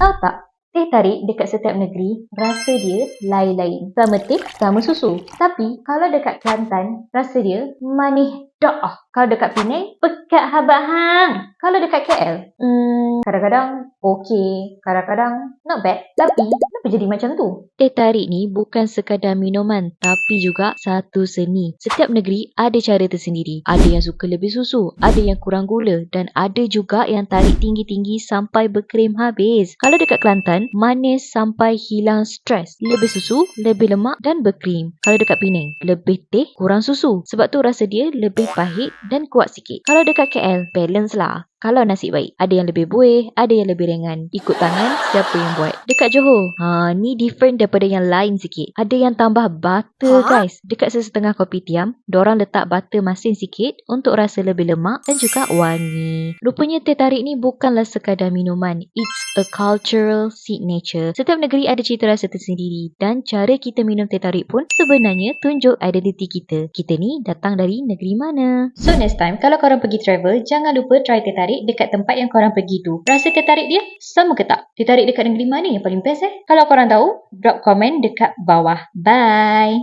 Tahu tak? Teh tarik dekat setiap negeri, rasa dia lain-lain. Sama teh, sama susu. Tapi, kalau dekat Kelantan, rasa dia manis dah. Kalau dekat Penang, pekat habak hang. Kalau dekat KL, kadang-kadang okey, kadang-kadang not bad. Tapi, kenapa jadi macam tu? Teh tarik ni bukan sekadar minuman, tapi juga satu seni. Setiap negeri ada cara tersendiri. Ada yang suka lebih susu, ada yang kurang gula, dan ada juga yang tarik tinggi-tinggi sampai berkrim habis. Kalau dekat Kelantan, manis sampai hilang stres. Lebih susu, lebih lemak dan berkrim. Kalau dekat Penang, lebih teh, kurang susu. Sebab tu rasa dia lebih pahit dan kuat sikit. Kalau dekat KL, balance lah. Kalau nasib baik, ada yang lebih buih, ada yang lebih ringan. Ikut tangan siapa yang buat. Dekat Johor, ni different daripada yang lain sikit. Ada yang tambah butter guys. Dekat sesetengah kopitiam, dorang letak butter masin sikit untuk rasa lebih lemak dan juga wangi. Rupanya teh tarik ni bukanlah sekadar minuman. It's a cultural signature. Setiap negeri ada cita rasa tersendiri dan cara kita minum teh tarik pun sebenarnya tunjuk identiti kita. Kita ni datang dari negeri mana. So next time, kalau korang pergi travel, jangan lupa try teh tarik dekat tempat yang korang pergi tu. Rasa teh tarik dia sama ke tak? Teh tarik dekat negeri mana yang paling best Kalau korang tahu, drop komen dekat bawah. Bye!